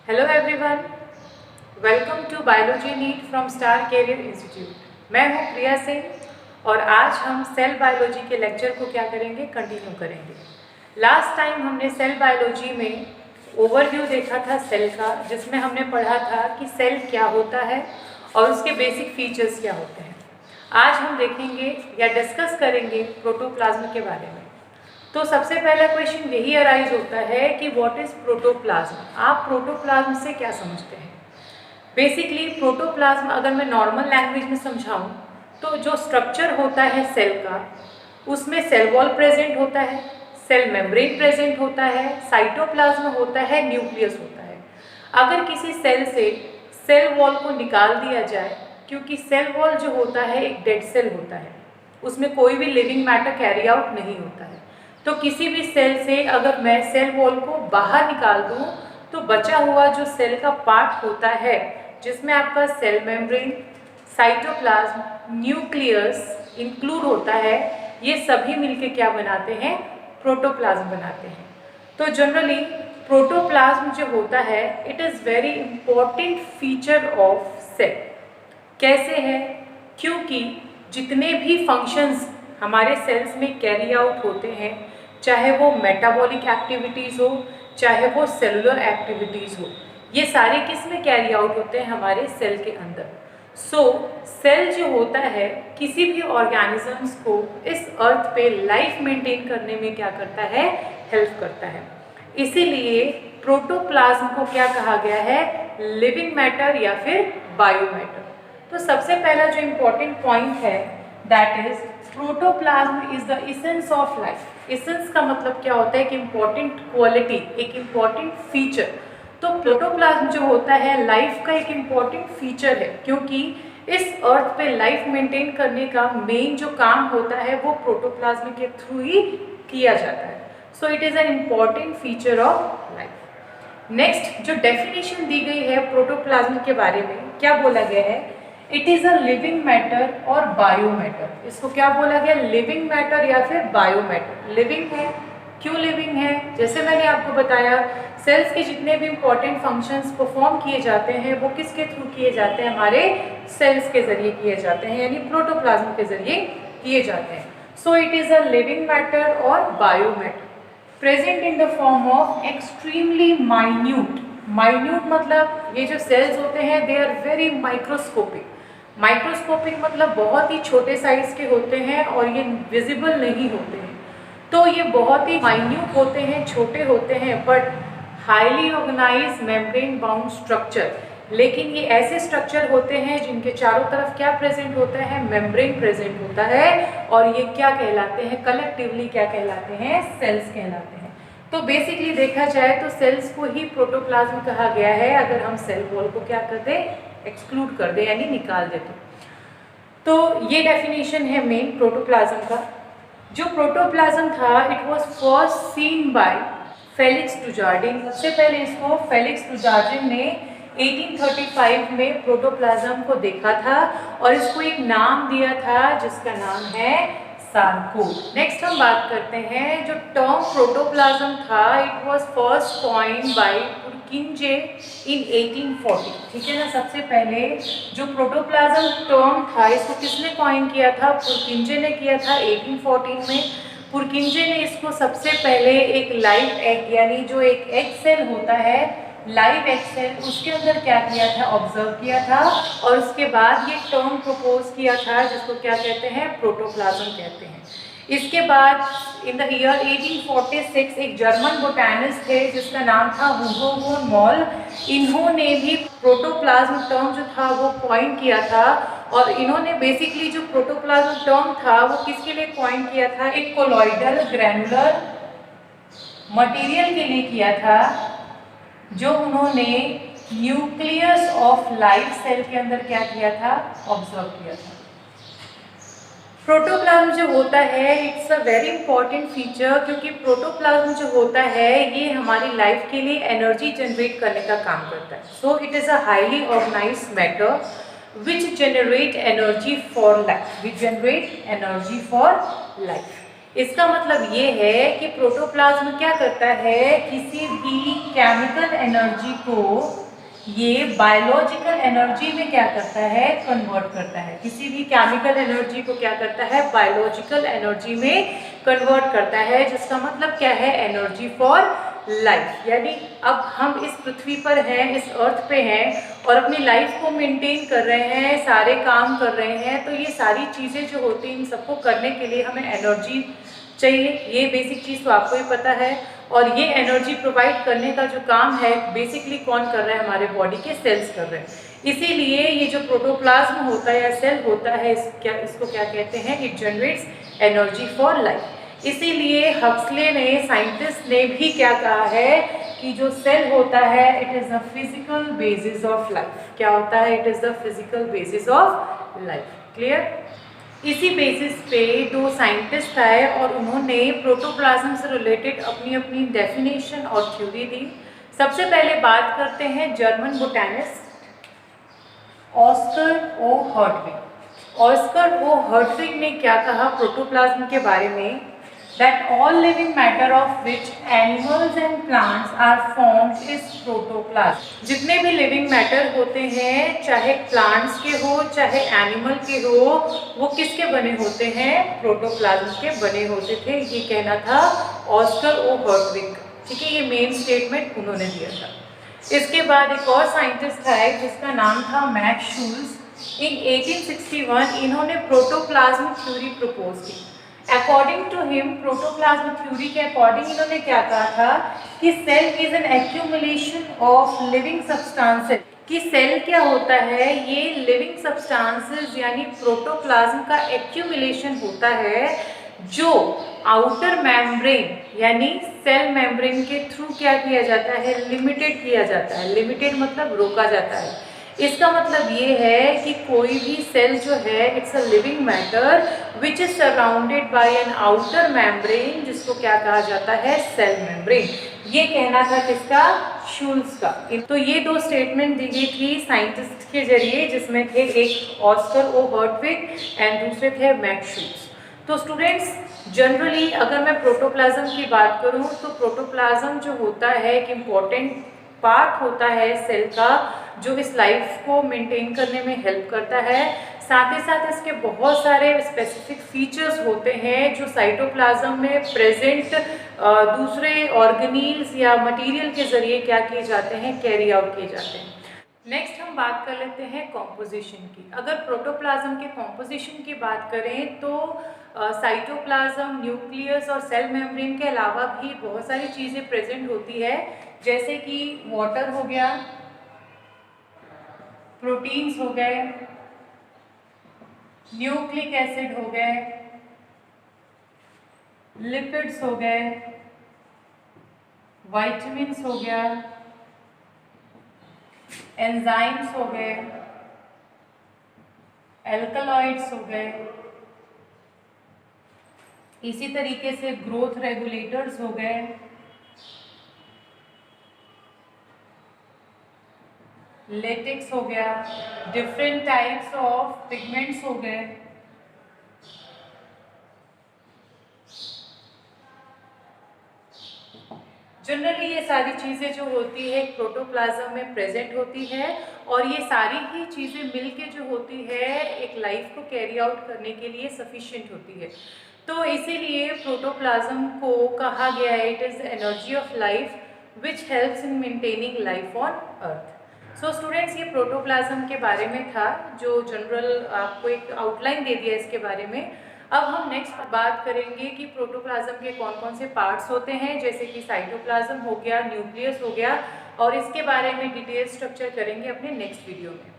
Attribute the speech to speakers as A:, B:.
A: Hello everyone, welcome to biology NEET from Star Career Institute. मैं हूं प्रिया सिंह और आज हम सेल बायोलॉजी के लेक्चर को क्या करेंगे, कंटिन्यू करेंगे। लास्ट टाइम हमने सेल बायोलॉजी में ओवरव्यू देखा था सेल का, जिसमें हमने पढ़ा था कि सेल क्या होता है और उसके बेसिक फीचर्स क्या होते हैं। आज हम देखेंगे या डिस्कस करेंगे प्रोटोप्लाज्म के बारे में। तो सबसे पहला क्वेश्चन यही अराइज होता है कि व्हाट इज प्रोटोप्लाज्म। आप प्रोटोप्लाज्म से क्या समझते हैं? बेसिकली प्रोटोप्लाज्म अगर मैं नॉर्मल लैंग्वेज में समझाऊं तो जो स्ट्रक्चर होता है सेल का, उसमें सेल वॉल प्रेजेंट होता है, सेल मेम्ब्रेन प्रेजेंट होता है, साइटोप्लाज्म होता है, न्यूक्लियस होता है। अगर किसी सेल से सेल वॉल को निकाल दिया जाए, क्योंकि सेल वॉल जो होता है एक डेड सेल होता है, उसमें कोई भी लिविंग मैटर कैरी आउट नहीं होता है, तो किसी भी सेल से अगर मैं सेल वॉल को बाहर निकाल दूं तो बचा हुआ जो सेल का पार्ट होता है, जिसमें आपका cell membrane, cytoplasm, nucleus include होता है, ये सभी मिलके क्या बनाते हैं? प्रोटोप्लाज्म बनाते हैं। तो जनरली प्रोटोप्लाज्म जो होता है it is very important feature of cell. कैसे है? क्योंकि जितने भी फंक्शंस हमारे सेल्स में कैरी आउट होते हैं, चाहे वो मेटाबॉलिक एक्टिविटीज़ हो, चाहे वो सेलुलर एक्टिविटीज़ हो, ये सारे किस में कैरी आउट होते हैं? हमारे सेल के अंदर। सेल जो होता है किसी भी ऑर्गेनिजम्स को इस अर्थ पे लाइफ मेंटेन करने में क्या करता है? हेल्प करता है। इसीलिए प्रोटोप्लाज्म को क्या कहा गया है? लिविंग मैटर या फिर बायोमैटर। तो सबसे पहला जो इम्पोर्टेंट पॉइंट है that is protoplasm is the essence of life. Essence का मतलब क्या होता है? कि इम्पॉर्टेंट क्वालिटी, एक इम्पॉर्टेंट फीचर। तो प्रोटोप्लाज्म जो होता है लाइफ का एक इम्पॉर्टेंट फीचर है, क्योंकि इस अर्थ पे लाइफ मेंटेन करने का मेन जो काम होता है वो प्रोटोप्लाज्म के थ्रू ही किया जाता है। So it is an important feature of life. Next जो डेफिनेशन दी गई है प्रोटोप्लाज्म के बारे में, क्या बोला गया है? It is a living matter और बायोमैटर। इसको क्या बोला गया? लिविंग मैटर या फिर बायोमैटर। लिविंग है, क्यों लिविंग है? जैसे मैंने आपको बताया, सेल्स के जितने भी इंपॉर्टेंट फंक्शंस परफॉर्म किए जाते हैं वो किसके थ्रू किए जाते हैं? हमारे सेल्स के जरिए किए जाते हैं, यानी प्रोटोप्लाज्म के जरिए किए जाते हैं। So it is a living matter और biomatter present in the form of extremely minute. Minute मतलब ये जो सेल्स होते हैं they are very microscopic. Microscopic मतलब बहुत ही छोटे साइज के होते हैं और ये विजिबल नहीं होते हैं। तो ये बहुत ही माइन्यूट होते हैं, छोटे होते हैं, but highly organise membrane bound structure. लेकिन ये ऐसे स्ट्रक्चर होते हैं जिनके चारों तरफ क्या प्रेजेंट होता है? मेम्ब्रेन प्रेजेंट होता है, और ये क्या कहलाते हैं? कलेक्टिवली क्या कहलाते हैं? सेल्स कहलाते हैं। तो बेसिकली देखा जाए तो सेल्स को ही प्रोटोप्लाज्म कहा गया है, अगर हम सेल वॉल को क्या कर दें? एक्सक्लूड कर दें, यानी निकाल दें। तो ये डेफिनेशन है मेन प्रोटोप्लाज्म का। जो प्रोटोप्लाज्म था it was first seen by Felix Dujardin. सबसे पहले इसको फेलिक्स डुजार्डिन ने 1835 में प्रोटोप्लाज्म को देखा था और इसको एक नाम दिया था जिसका नाम है सार्कोड। नेक्स्ट हम बात करते हैं जो टर्म प्रोटोप्लाज्म था it was first coined by Purkinje in 1840। ठीक है ना? सबसे पहले जो प्रोटोप्लाज्म टर्म था इसको किसने कॉइन किया था? पुरकिंजे ने किया था 1814 में। पुरकिंजे ने इसको सबसे पहले एक लाइव एग, यानी जो एक एग सेल होता है, लाइव एग सेल, उसके अंदर क्या किया था? ऑब्जर्व किया था, और उसके बाद ये टर्म प्रपोज किया था जिसको क्या कहते हैं? प्रोटोप्लाज्म कहते हैं। इसके बाद इन द ईयर 1846 एक जर्मन बोटैनिस्ट थे जिसका नाम था हुगो von Moll। इन्होंने भी प्रोटोप्लाज्म टर्म जो था वो कॉइन किया था, और इन्होंने बेसिकली जो प्रोटोप्लाज्म टर्म था वो किसके लिए कॉइन किया था? एक कोलॉइडल ग्रैनुलर मटेरियल के लिए किया था, जो उन्होंने न्यूक्लियस ऑफ लाइव सेल के अंदर क्या किया था? ऑब्जर्व किया था। प्रोटोप्लाज्म जो होता है it's a very important feature, क्योंकि प्रोटोप्लाज्म जो होता है ये हमारी लाइफ के लिए एनर्जी जनरेट करने का काम करता है। So it is a highly organised matter which generate energy for life, which generate energy for life. इसका मतलब ये है कि प्रोटोप्लाज्म क्या करता है, किसी भी केमिकल एनर्जी को ये बायोलॉजिकल एनर्जी में क्या करता है, कन्वर्ट करता है। किसी भी केमिकल एनर्जी को क्या करता है, बायोलॉजिकल एनर्जी में कन्वर्ट करता है, जिसका मतलब क्या है, एनर्जी फॉर लाइफ। यानी अब हम इस पृथ्वी पर हैं, इस अर्थ पे हैं और अपनी लाइफ को मेंटेन कर रहे हैं, सारे काम कर रहे हैं, तो ये सारी चीज़ें जो होती हैं इन सबको करने के लिए हमें एनर्जी चाहिए। ये बेसिक चीज़ तो आपको ही पता है। और ये एनर्जी प्रोवाइड करने का जो काम है बेसिकली कौन कर रहा है, हमारे बॉडी के सेल्स कर रहे हैं। इसीलिए ये जो प्रोटोप्लाज्म होता है या सेल होता है, इसको क्या कहते हैं, it generates energy for life. इसीलिए हक्सले ने, साइंटिस्ट ने भी क्या कहा है कि जो सेल होता है it is the physical basis of life. क्या होता है, it is the physical basis of life. Clear. इसी बेसिस पे दो साइंटिस्ट आए और उन्होंने प्रोटोप्लाज्म से रिलेटेड अपनी अपनी डेफिनेशन और थ्योरी दी। सबसे पहले बात करते हैं जर्मन बोटैनिस्ट ऑस्कर ओ हर्टविग। ऑस्कर ओ हर्टविग ने क्या कहा प्रोटोप्लाज्म के बारे में, that all living matter of which animals and plants are formed is protoplasm। जितने भी लिविंग मैटर होते हैं, चाहे प्लांट्स के हो चाहे एनिमल के हो, वो किसके बने होते हैं, प्रोटोप्लाज्म के बने होते थे। ये कहना था ऑस्कर ओ हर्टविग का। ठीक है, ये मेन स्टेटमेंट उन्होंने दिया था। इसके बाद एक और साइंटिस्ट है जिसका नाम था मैक्स शूल्स। इन 1861 इन्होंने प्रोटोप्लाज्म थ्योरी प्रपोज की। According to him, protoplasm theory के अकॉर्डिंग इन्होंने क्या कहा था कि cell is an accumulation of living substances. कि सेल क्या होता है, ये लिविंग सब्सटेंसेस यानी प्रोटोप्लाज्म का एक्यूमुलेशन होता है, जो आउटर मेम्ब्रेन यानी सेल मेम्ब्रेन के थ्रू क्या किया जाता है, लिमिटेड किया जाता है। लिमिटेड मतलब रोका जाता है। इसका मतलब ये है कि कोई भी सेल जो है it's a living matter which is surrounded by an outer membrane, जिसको क्या कहा जाता है, सेल मेम्ब्रेन। ये कहना था किसका, शूल्स का। तो ये दो स्टेटमेंट दी गई थी साइंटिस्ट के जरिए, जिसमें थे एक ऑस्कर ओ हर्टविग एंड दूसरे थे मैक्स शूल्स। तो स्टूडेंट्स, जनरली अगर मैं प्रोटोप्लाज्म की बात करूं तो प्रोटोप्लाज्म जो होता है एक इम्पॉर्टेंट पार्ट होता है सेल का, जो इस लाइफ को मेंटेन करने में हेल्प करता है। साथ ही साथ इसके बहुत सारे स्पेसिफिक फीचर्स होते हैं जो साइटोप्लाज्म में प्रेजेंट दूसरे ऑर्गेनील्स या मटेरियल के जरिए क्या किए जाते हैं, कैरी आउट किए जाते हैं। नेक्स्ट हम बात कर लेते हैं कॉम्पोजिशन की। अगर प्रोटोप्लाज्म के कॉम्पोजिशन की बात करें तो साइटोप्लाज्म, न्यूक्लियस और सेल मेम्ब्रेन के अलावा भी बहुत सारी चीज़ें प्रेजेंट होती है, जैसे कि वाटर हो गया, प्रोटीन्स हो गए, न्यूक्लिक एसिड हो गए, लिपिड्स हो गए, विटामिन्स हो गया, एंजाइम्स हो गए, एल्कलॉइड्स हो गए, इसी तरीके से ग्रोथ रेगुलेटर्स हो गए, लेटेक्स हो गया, डिफरेंट टाइप्स ऑफ पिगमेंट्स हो गए, जनरली ये सारी चीज़ें जो होती है प्रोटोप्लाज्म में प्रेजेंट होती है, और ये सारी ही चीज़ें मिलके जो होती है एक लाइफ को कैरी आउट करने के लिए सफिशिएंट होती है। तो इसीलिए प्रोटोप्लाज्म को कहा गया है it is energy of life which helps in maintaining life on earth. So students, ये प्रोटोप्लाज्म के बारे में था, जो जनरल आपको एक आउटलाइन दे दिया इसके बारे में। अब हम नेक्स्ट बात करेंगे कि प्रोटोप्लाज्म के कौन कौन से पार्ट्स होते हैं, जैसे कि साइटोप्लाज्म हो गया, न्यूक्लियस हो गया, और इसके बारे में डिटेल स्ट्रक्चर करेंगे अपने नेक्स्ट वीडियो में।